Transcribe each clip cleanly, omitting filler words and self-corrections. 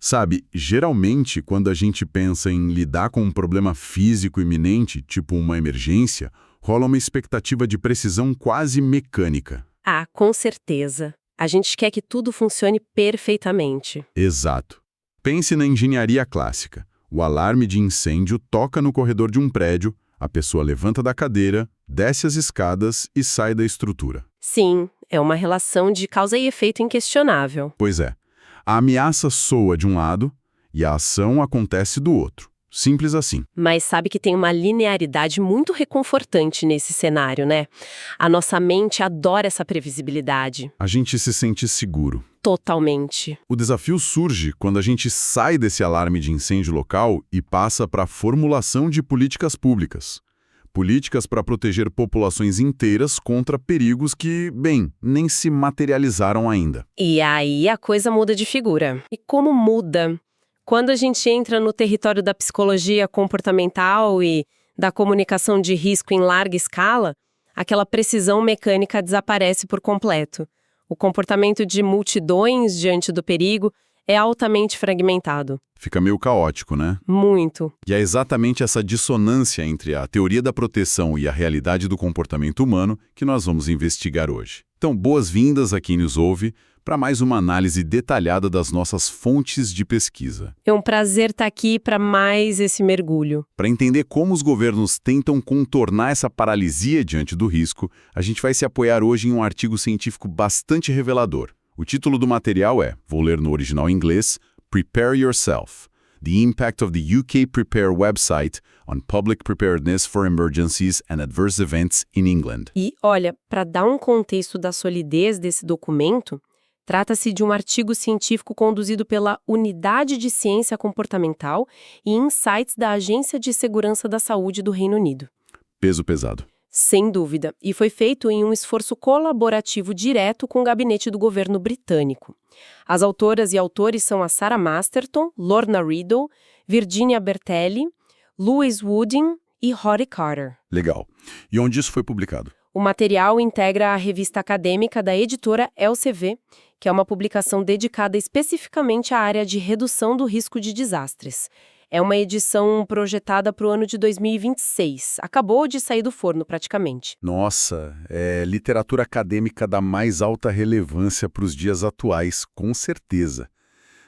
Sabe, geralmente, quando a gente pensa em lidar com um problema físico iminente, tipo uma emergência, rola uma expectativa de precisão quase mecânica. Ah, com certeza. A gente quer que tudo funcione perfeitamente. Exato. Pense na engenharia clássica. O alarme de incêndio toca no corredor de um prédio, a pessoa levanta da cadeira, desce as escadas e sai da estrutura. Sim, é uma relação de causa e efeito inquestionável. Pois é. A ameaça soa de um lado e a ação acontece do outro. Simples assim. Mas sabe que tem uma linearidade muito reconfortante nesse cenário, né? A nossa mente adora essa previsibilidade. A gente se sente seguro. Totalmente. O desafio surge quando a gente sai desse alarme de incêndio local e passa para a formulação de políticas públicas. Políticas para proteger populações inteiras contra perigos que, bem, nem se materializaram ainda. E aí a coisa muda de figura. E como muda? Quando a gente entra no território da psicologia comportamental e da comunicação de risco em larga escala, aquela precisão mecânica desaparece por completo. O comportamento de multidões diante do perigo é altamente fragmentado. Fica meio caótico, né? Muito. E é exatamente essa dissonância entre a teoria da proteção e a realidade do comportamento humano que nós vamos investigar hoje. Então, boas-vindas a quem nos ouve para mais uma análise detalhada das nossas fontes de pesquisa. É um prazer estar aqui para mais esse mergulho. Para entender como os governos tentam contornar essa paralisia diante do risco, a gente vai se apoiar hoje em um artigo científico bastante revelador. O título do material vou ler no original em inglês, Prepare Yourself: The Impact of the UK Prepare Website on Public Preparedness for Emergencies and Adverse Events in England. E, olha, para dar um contexto da solidez desse documento, trata-se de um artigo científico conduzido pela Unidade de Ciência Comportamental e Insights da Agência de Segurança da Saúde do Reino Unido. Peso pesado. Sem dúvida, e foi feito em um esforço colaborativo direto com o gabinete do governo britânico. As autoras e autores são a Sarah Masterton, Lorna Riddle, Virginia Bertelli, Louise Wooding e Rory Carter. Legal. E onde isso foi publicado? O material integra a revista acadêmica da editora Elsevier, que é uma publicação dedicada especificamente à área de redução do risco de desastres. É uma edição projetada para o ano de 2026. Acabou de sair do forno, praticamente. Nossa, é literatura acadêmica da mais alta relevância para os dias atuais, com certeza.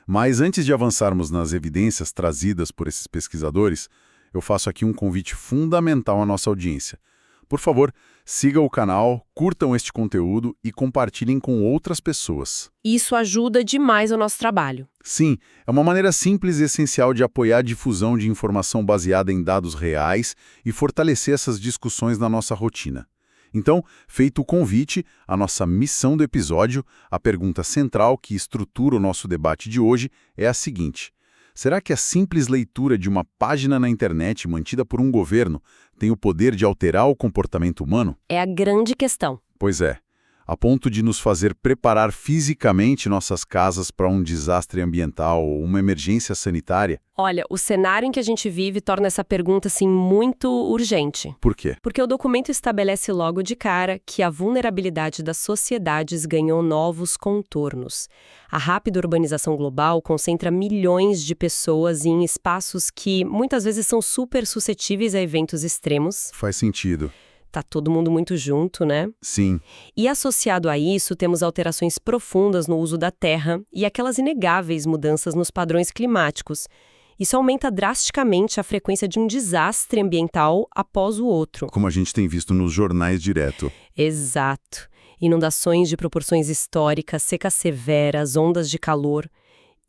Mas antes de avançarmos nas evidências trazidas por esses pesquisadores, eu faço aqui um convite fundamental à nossa audiência. Por favor, sigam o canal, curtam este conteúdo e compartilhem com outras pessoas. Isso ajuda demais o nosso trabalho. Sim, é uma maneira simples e essencial de apoiar a difusão de informação baseada em dados reais e fortalecer essas discussões na nossa rotina. Então, feito o convite, a nossa missão do episódio, a pergunta central que estrutura o nosso debate de hoje é a seguinte: será que a simples leitura de uma página na internet mantida por um governo tem o poder de alterar o comportamento humano? É a grande questão. Pois é, a ponto de nos fazer preparar fisicamente nossas casas para um desastre ambiental ou uma emergência sanitária? Olha, o cenário em que a gente vive torna essa pergunta, assim, muito urgente. Por quê? Porque o documento estabelece logo de cara que a vulnerabilidade das sociedades ganhou novos contornos. A rápida urbanização global concentra milhões de pessoas em espaços que muitas vezes são super suscetíveis a eventos extremos. Faz sentido. Tá todo mundo muito junto, né? Sim. E associado a isso, temos alterações profundas no uso da terra e aquelas inegáveis mudanças nos padrões climáticos. Isso aumenta drasticamente a frequência de um desastre ambiental após o outro. Como a gente tem visto nos jornais direto. Exato. Inundações de proporções históricas, secas severas, ondas de calor.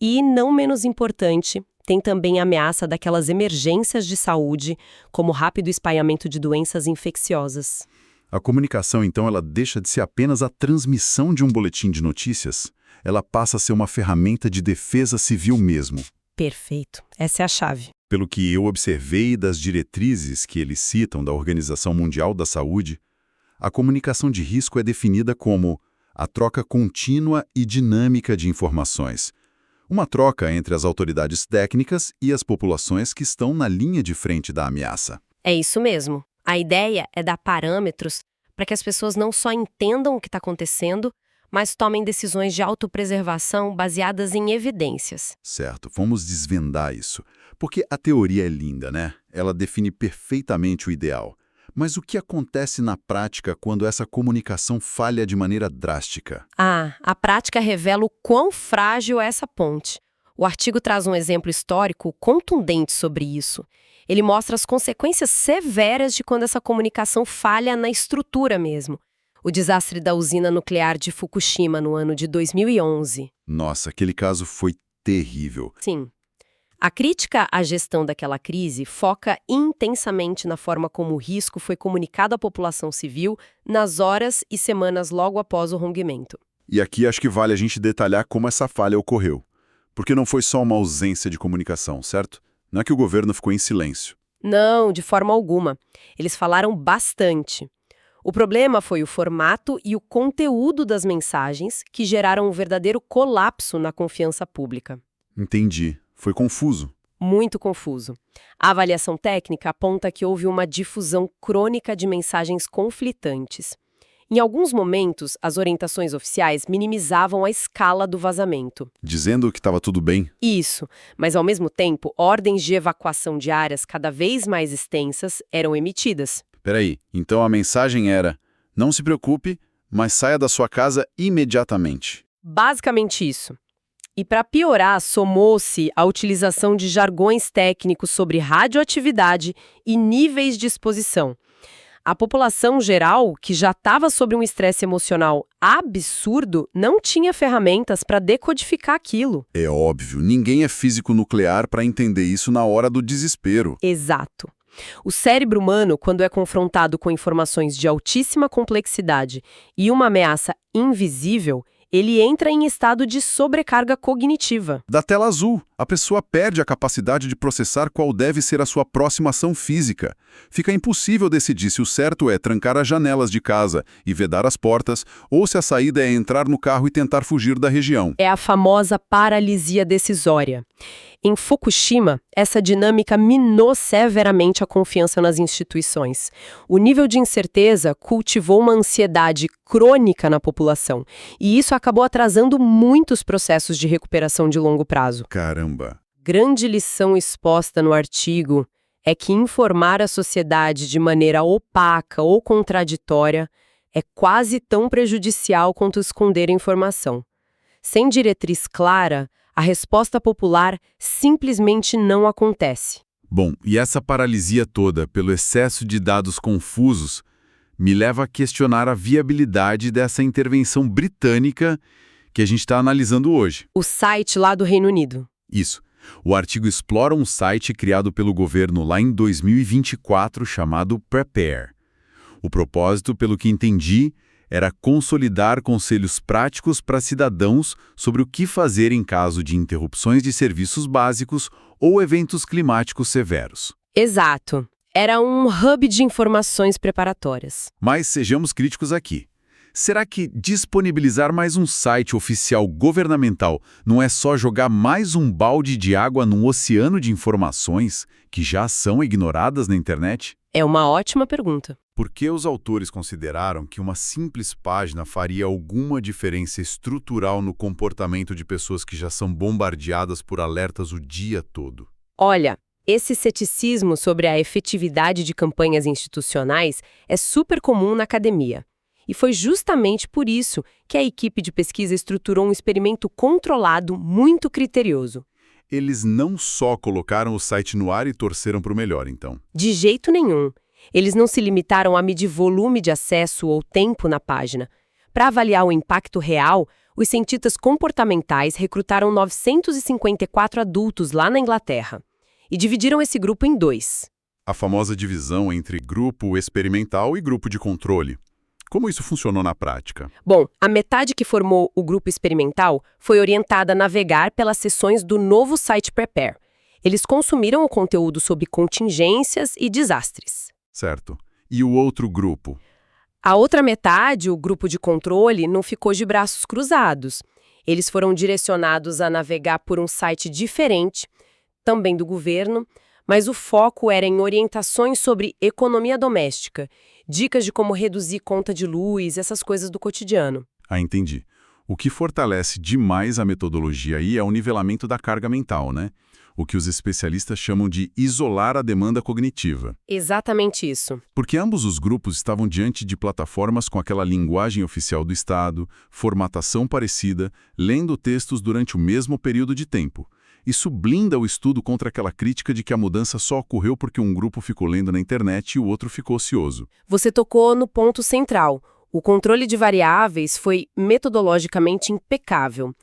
E, não menos importante, tem também a ameaça daquelas emergências de saúde, como o rápido espalhamento de doenças infecciosas. A comunicação, então, ela deixa de ser apenas a transmissão de um boletim de notícias. Ela passa a ser uma ferramenta de defesa civil mesmo. Perfeito. Essa é a chave. Pelo que eu observei das diretrizes que eles citam da Organização Mundial da Saúde, a comunicação de risco é definida como a troca contínua e dinâmica de informações. Uma troca entre as autoridades técnicas e as populações que estão na linha de frente da ameaça. É isso mesmo. A ideia é dar parâmetros para que as pessoas não só entendam o que está acontecendo, mas tomem decisões de autopreservação baseadas em evidências. Certo, vamos desvendar isso. Porque a teoria é linda, né? Ela define perfeitamente o ideal. Mas o que acontece na prática quando essa comunicação falha de maneira drástica? A prática revela o quão frágil é essa ponte. O artigo traz um exemplo histórico contundente sobre isso. Ele mostra as consequências severas de quando essa comunicação falha na estrutura mesmo. O desastre da usina nuclear de Fukushima no ano de 2011. Nossa, aquele caso foi terrível. Sim. A crítica à gestão daquela crise foca intensamente na forma como o risco foi comunicado à população civil nas horas e semanas logo após o rompimento. E aqui acho que vale a gente detalhar como essa falha ocorreu. Porque não foi só uma ausência de comunicação, certo? Não é que o governo ficou em silêncio. Não, de forma alguma. Eles falaram bastante. O problema foi o formato e o conteúdo das mensagens que geraram um verdadeiro colapso na confiança pública. Entendi. Foi confuso. Muito confuso. A avaliação técnica aponta que houve uma difusão crônica de mensagens conflitantes. Em alguns momentos, as orientações oficiais minimizavam a escala do vazamento. Dizendo que estava tudo bem. Isso, mas ao mesmo tempo, ordens de evacuação de áreas cada vez mais extensas eram emitidas. Peraí, então a mensagem era: não se preocupe, mas saia da sua casa imediatamente. Basicamente isso. E para piorar, somou-se a utilização de jargões técnicos sobre radioatividade e níveis de exposição. A população geral, que já estava sob um estresse emocional absurdo, não tinha ferramentas para decodificar aquilo. É óbvio, ninguém é físico nuclear para entender isso na hora do desespero. Exato. O cérebro humano, quando é confrontado com informações de altíssima complexidade e uma ameaça invisível, ele entra em estado de sobrecarga cognitiva. Da tela azul, a pessoa perde a capacidade de processar qual deve ser a sua próxima ação física. Fica impossível decidir se o certo é trancar as janelas de casa e vedar as portas, ou se a saída é entrar no carro e tentar fugir da região. É a famosa paralisia decisória. Em Fukushima, essa dinâmica minou severamente a confiança nas instituições. O nível de incerteza cultivou uma ansiedade crônica na população, e isso acabou atrasando muitos processos de recuperação de longo prazo. Caramba! Grande lição exposta no artigo é que informar a sociedade de maneira opaca ou contraditória é quase tão prejudicial quanto esconder a informação. Sem diretriz clara, a resposta popular simplesmente não acontece. Bom, e essa paralisia toda, pelo excesso de dados confusos, me leva a questionar a viabilidade dessa intervenção britânica que a gente está analisando hoje. O site lá do Reino Unido. Isso. O artigo explora um site criado pelo governo lá em 2024 chamado Prepare. O propósito, pelo que entendi, era consolidar conselhos práticos para cidadãos sobre o que fazer em caso de interrupções de serviços básicos ou eventos climáticos severos. Exato. Era um hub de informações preparatórias. Mas sejamos críticos aqui. Será que disponibilizar mais um site oficial governamental não é só jogar mais um balde de água num oceano de informações que já são ignoradas na internet? É uma ótima pergunta. Por que os autores consideraram que uma simples página faria alguma diferença estrutural no comportamento de pessoas que já são bombardeadas por alertas o dia todo? Olha, esse ceticismo sobre a efetividade de campanhas institucionais é super comum na academia. E foi justamente por isso que a equipe de pesquisa estruturou um experimento controlado muito criterioso. Eles não só colocaram o site no ar e torceram para o melhor, então. De jeito nenhum. Eles não se limitaram a medir volume de acesso ou tempo na página. Para avaliar o impacto real, os cientistas comportamentais recrutaram 954 adultos lá na Inglaterra e dividiram esse grupo em dois. A famosa divisão entre grupo experimental e grupo de controle. Como isso funcionou na prática? Bom, a metade que formou o grupo experimental foi orientada a navegar pelas seções do novo site Prepare. Eles consumiram o conteúdo sobre contingências e desastres. Certo. E o outro grupo? A outra metade, o grupo de controle, não ficou de braços cruzados. Eles foram direcionados a navegar por um site diferente, também do governo, mas o foco era em orientações sobre economia doméstica, dicas de como reduzir conta de luz, essas coisas do cotidiano. Ah, entendi. O que fortalece demais a metodologia aí é o nivelamento da carga mental, né? O que os especialistas chamam de isolar a demanda cognitiva. Exatamente isso. Porque ambos os grupos estavam diante de plataformas com aquela linguagem oficial do Estado, formatação parecida, lendo textos durante o mesmo período de tempo. Isso blinda o estudo contra aquela crítica de que a mudança só ocorreu porque um grupo ficou lendo na internet e o outro ficou ocioso. Você tocou no ponto central. O controle de variáveis foi metodologicamente impecável.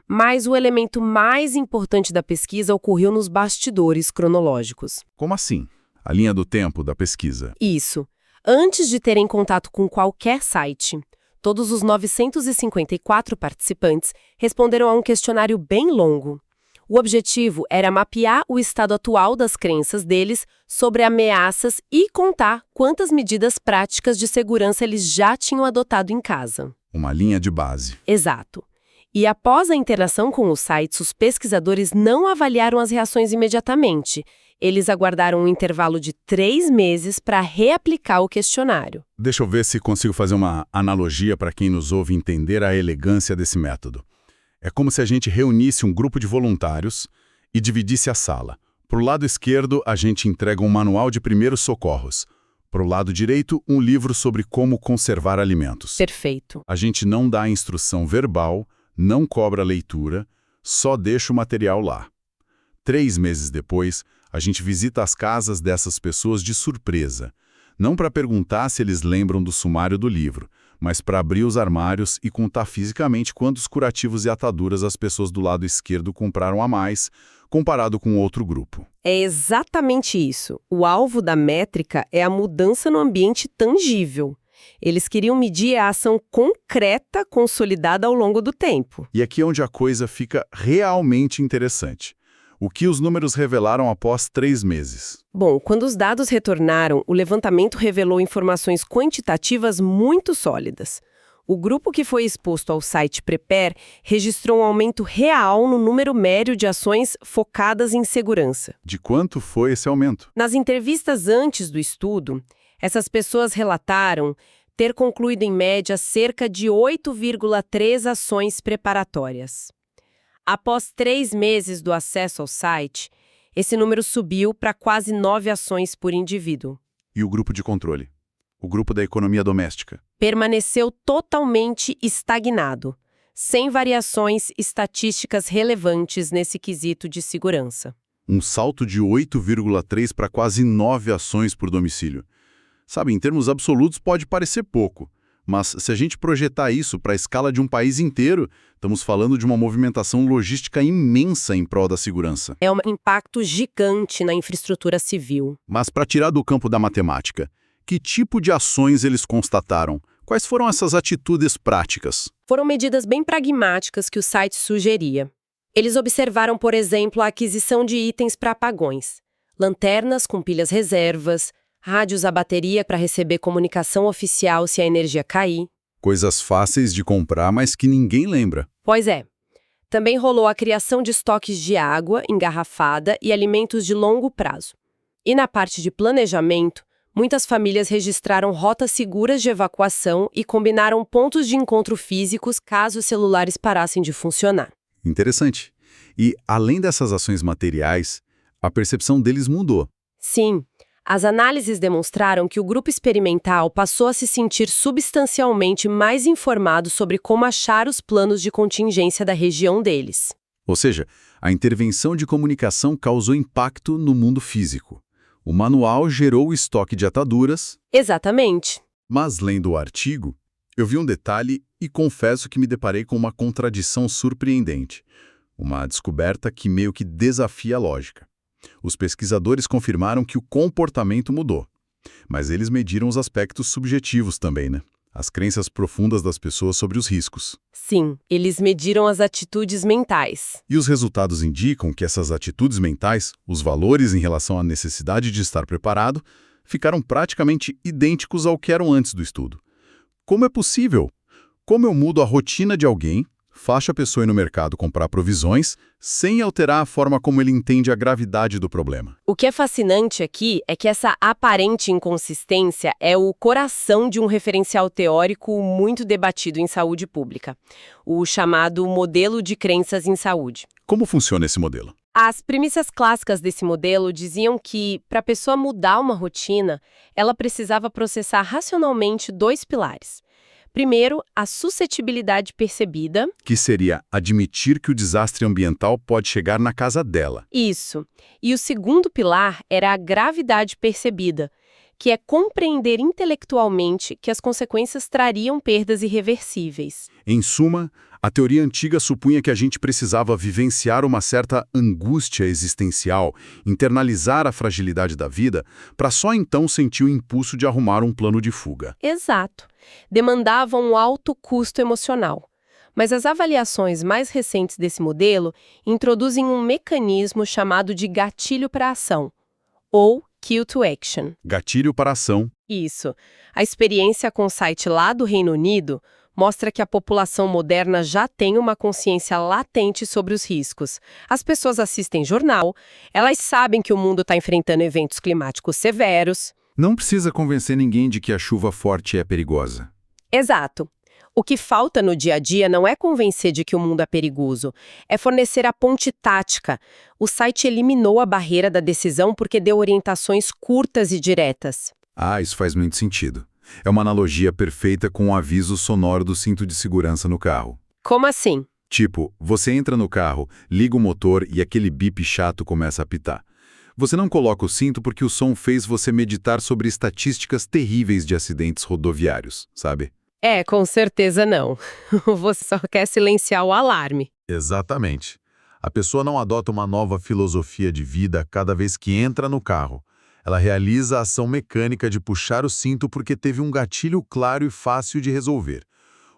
Mas o elemento mais importante da pesquisa ocorreu nos bastidores cronológicos. Como assim? A linha do tempo da pesquisa. Isso. Antes de terem contato com qualquer site, todos os 954 participantes responderam a um questionário bem longo. O objetivo era mapear o estado atual das crenças deles sobre ameaças e contar quantas medidas práticas de segurança eles já tinham adotado em casa. Uma linha de base. Exato. E após a interação com os sites, os pesquisadores não avaliaram as reações imediatamente. Eles aguardaram um intervalo de 3 meses para reaplicar o questionário. Deixa eu ver se consigo fazer uma analogia para quem nos ouve entender a elegância desse método. É como se a gente reunisse um grupo de voluntários e dividisse a sala. Para o lado esquerdo, a gente entrega um manual de primeiros socorros. Para o lado direito, um livro sobre como conservar alimentos. Perfeito. A gente não dá instrução verbal, não cobra leitura, só deixa o material lá. 3 meses depois, a gente visita as casas dessas pessoas de surpresa. Não para perguntar se eles lembram do sumário do livro, mas para abrir os armários e contar fisicamente quantos curativos e ataduras as pessoas do lado esquerdo compraram a mais, comparado com outro grupo. É exatamente isso. O alvo da métrica é a mudança no ambiente tangível. Eles queriam medir a ação concreta consolidada ao longo do tempo. E aqui é onde a coisa fica realmente interessante. O que os números revelaram após 3 meses? Bom, quando os dados retornaram, o levantamento revelou informações quantitativas muito sólidas. O grupo que foi exposto ao site Prepare registrou um aumento real no número médio de ações focadas em segurança. De quanto foi esse aumento? Nas entrevistas antes do estudo, essas pessoas relataram ter concluído em média cerca de 8,3 ações preparatórias. Após 3 meses do acesso ao site, esse número subiu para quase 9 ações por indivíduo. E o grupo de controle? O grupo da economia doméstica? Permaneceu totalmente estagnado, sem variações estatísticas relevantes nesse quesito de segurança. Um salto de 8,3 para quase 9 ações por domicílio. Sabe, em termos absolutos pode parecer pouco, mas se a gente projetar isso para a escala de um país inteiro, estamos falando de uma movimentação logística imensa em prol da segurança. É um impacto gigante na infraestrutura civil. Mas para tirar do campo da matemática, que tipo de ações eles constataram? Quais foram essas atitudes práticas? Foram medidas bem pragmáticas que o site sugeria. Eles observaram, por exemplo, a aquisição de itens para apagões, lanternas com pilhas reservas, rádios a bateria para receber comunicação oficial se a energia cair. Coisas fáceis de comprar, mas que ninguém lembra. Pois é. Também rolou a criação de estoques de água engarrafada e alimentos de longo prazo. E na parte de planejamento, muitas famílias registraram rotas seguras de evacuação e combinaram pontos de encontro físicos caso os celulares parassem de funcionar. Interessante. E, além dessas ações materiais, a percepção deles mudou. Sim. As análises demonstraram que o grupo experimental passou a se sentir substancialmente mais informado sobre como achar os planos de contingência da região deles. Ou seja, a intervenção de comunicação causou impacto no mundo físico. O manual gerou o estoque de ataduras. Exatamente. Mas, lendo o artigo, eu vi um detalhe e confesso que me deparei com uma contradição surpreendente. Uma descoberta que meio que desafia a lógica. Os pesquisadores confirmaram que o comportamento mudou. Mas eles mediram os aspectos subjetivos também, né? As crenças profundas das pessoas sobre os riscos. Sim, eles mediram as atitudes mentais. E os resultados indicam que essas atitudes mentais, os valores em relação à necessidade de estar preparado, ficaram praticamente idênticos ao que eram antes do estudo. Como é possível? Como eu mudo a rotina de alguém, Faixa a pessoa ir no mercado comprar provisões sem alterar a forma como ele entende a gravidade do problema. O que é fascinante aqui é que essa aparente inconsistência é o coração de um referencial teórico muito debatido em saúde pública, o chamado modelo de crenças em saúde. Como funciona esse modelo? As premissas clássicas desse modelo diziam que, para a pessoa mudar uma rotina, ela precisava processar racionalmente dois pilares. Primeiro, a suscetibilidade percebida. Que seria admitir que o desastre ambiental pode chegar na casa dela. Isso. E o segundo pilar era a gravidade percebida, que é compreender intelectualmente que as consequências trariam perdas irreversíveis. Em suma, a teoria antiga supunha que a gente precisava vivenciar uma certa angústia existencial, internalizar a fragilidade da vida, para só então sentir o impulso de arrumar um plano de fuga. Exato. Demandavam um alto custo emocional. Mas as avaliações mais recentes desse modelo introduzem um mecanismo chamado de gatilho para ação, ou Cue to Action. Gatilho para ação. Isso. A experiência com o site lá do Reino Unido mostra que a população moderna já tem uma consciência latente sobre os riscos. As pessoas assistem jornal, elas sabem que o mundo está enfrentando eventos climáticos severos. Não precisa convencer ninguém de que a chuva forte é perigosa. Exato. O que falta no dia a dia não é convencer de que o mundo é perigoso, é fornecer a ponte tática. O site eliminou a barreira da decisão porque deu orientações curtas e diretas. Ah, isso faz muito sentido. É uma analogia perfeita com o aviso sonoro do cinto de segurança no carro. Como assim? Tipo, você entra no carro, liga o motor e aquele bip chato começa a apitar. Você não coloca o cinto porque o som fez você meditar sobre estatísticas terríveis de acidentes rodoviários, sabe? É, com certeza não. Você só quer silenciar o alarme. Exatamente. A pessoa não adota uma nova filosofia de vida cada vez que entra no carro. Ela realiza a ação mecânica de puxar o cinto porque teve um gatilho claro e fácil de resolver.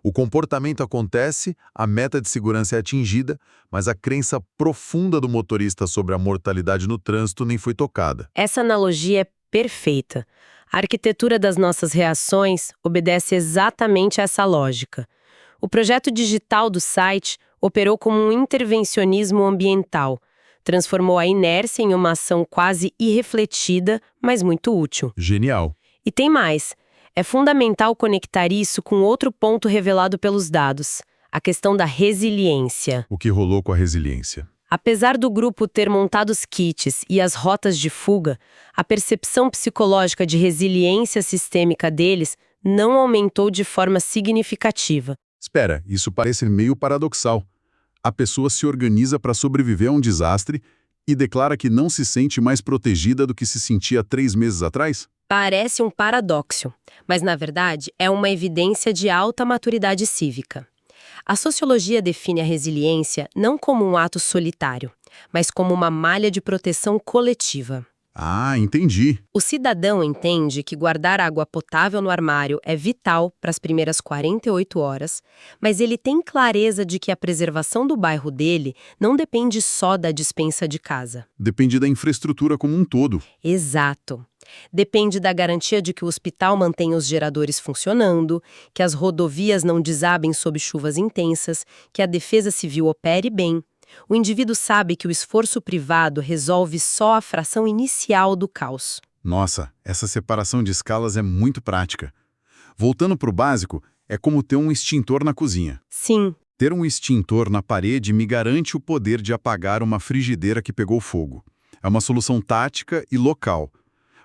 O comportamento acontece, a meta de segurança é atingida, mas a crença profunda do motorista sobre a mortalidade no trânsito nem foi tocada. Essa analogia é perfeita. A arquitetura das nossas reações obedece exatamente a essa lógica. O projeto digital do site operou como um intervencionismo ambiental. Transformou a inércia em uma ação quase irrefletida, mas muito útil. Genial. E tem mais. É fundamental conectar isso com outro ponto revelado pelos dados, a questão da resiliência. O que rolou com a resiliência? Apesar do grupo ter montado os kits e as rotas de fuga, a percepção psicológica de resiliência sistêmica deles não aumentou de forma significativa. Espera, isso parece meio paradoxal. A pessoa se organiza para sobreviver a um desastre e declara que não se sente mais protegida do que se sentia 3 meses atrás? Parece um paradoxo, mas na verdade é uma evidência de alta maturidade cívica. A sociologia define a resiliência não como um ato solitário, mas como uma malha de proteção coletiva. Ah, entendi. O cidadão entende que guardar água potável no armário é vital para as primeiras 48 horas, mas ele tem clareza de que a preservação do bairro dele não depende só da despensa de casa. Depende da infraestrutura como um todo. Exato. Depende da garantia de que o hospital mantenha os geradores funcionando, que as rodovias não desabem sob chuvas intensas, que a defesa civil opere bem. O indivíduo sabe que o esforço privado resolve só a fração inicial do caos. Nossa, essa separação de escalas é muito prática. Voltando para o básico, é como ter um extintor na cozinha. Sim. Ter um extintor na parede me garante o poder de apagar uma frigideira que pegou fogo. É uma solução tática e local.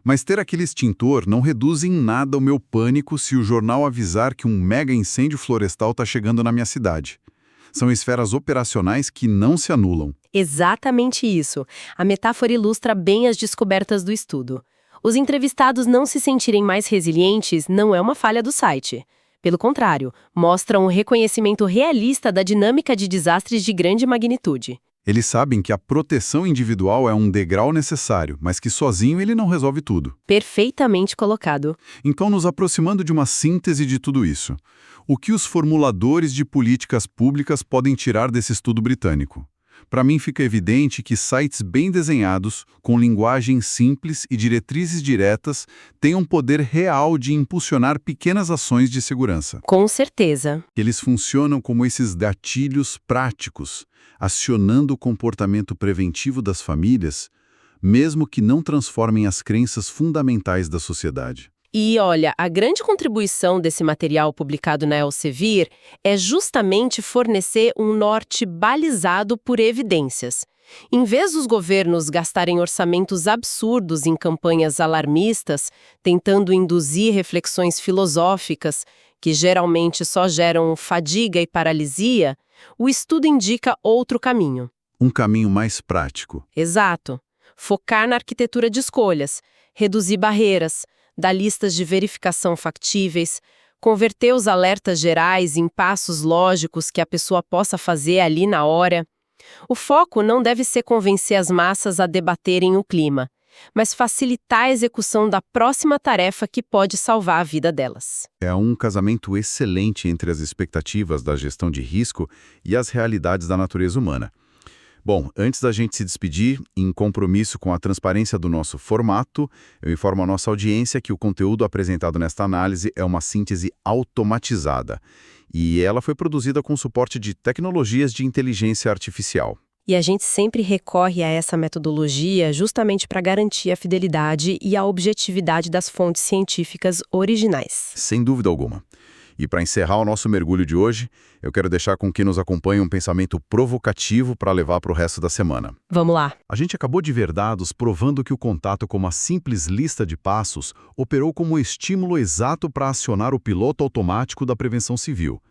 Mas ter aquele extintor não reduz em nada o meu pânico se o jornal avisar que um mega incêndio florestal está chegando na minha cidade. São esferas operacionais que não se anulam. Exatamente isso. A metáfora ilustra bem as descobertas do estudo. Os entrevistados não se sentirem mais resilientes não é uma falha do site. Pelo contrário, mostra um reconhecimento realista da dinâmica de desastres de grande magnitude. Eles sabem que a proteção individual é um degrau necessário, mas que sozinho ele não resolve tudo. Perfeitamente colocado. Então, nos aproximando de uma síntese de tudo isso, o que os formuladores de políticas públicas podem tirar desse estudo britânico? Para mim fica evidente que sites bem desenhados, com linguagem simples e diretrizes diretas, têm um poder real de impulsionar pequenas ações de segurança. Com certeza. Eles funcionam como esses gatilhos práticos, acionando o comportamento preventivo das famílias, mesmo que não transformem as crenças fundamentais da sociedade. E olha, a grande contribuição desse material publicado na Elsevier é justamente fornecer um norte balizado por evidências. Em vez dos governos gastarem orçamentos absurdos em campanhas alarmistas, tentando induzir reflexões filosóficas, que geralmente só geram fadiga e paralisia, o estudo indica outro caminho. Um caminho mais prático. Exato. Focar na arquitetura de escolhas, reduzir barreiras, dar listas de verificação factíveis, converter os alertas gerais em passos lógicos que a pessoa possa fazer ali na hora. O foco não deve ser convencer as massas a debaterem o clima, mas facilitar a execução da próxima tarefa que pode salvar a vida delas. É um casamento excelente entre as expectativas da gestão de risco e as realidades da natureza humana. Bom, antes da gente se despedir, em compromisso com a transparência do nosso formato, eu informo a nossa audiência que o conteúdo apresentado nesta análise é uma síntese automatizada e ela foi produzida com suporte de tecnologias de inteligência artificial. E a gente sempre recorre a essa metodologia justamente para garantir a fidelidade e a objetividade das fontes científicas originais. Sem dúvida alguma. E para encerrar o nosso mergulho de hoje, eu quero deixar com quem nos acompanha um pensamento provocativo para levar para o resto da semana. Vamos lá. A gente acabou de ver dados provando que o contato com uma simples lista de passos operou como estímulo exato para acionar o piloto automático da prevenção civil.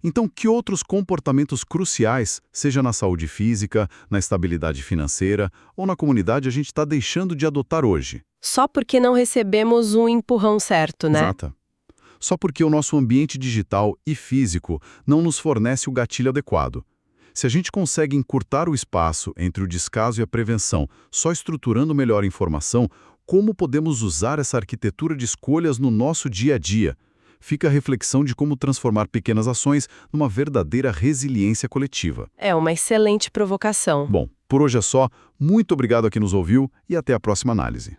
Então, que outros comportamentos cruciais, seja na saúde física, na estabilidade financeira ou na comunidade, a gente está deixando de adotar hoje? Só porque não recebemos um empurrão certo, né? Exato. Só porque o nosso ambiente digital e físico não nos fornece o gatilho adequado. Se a gente consegue encurtar o espaço entre o descaso e a prevenção, só estruturando melhor a informação, como podemos usar essa arquitetura de escolhas no nosso dia a dia? Fica a reflexão de como transformar pequenas ações numa verdadeira resiliência coletiva. É uma excelente provocação. Bom, por hoje é só. Muito obrigado a quem nos ouviu e até a próxima análise.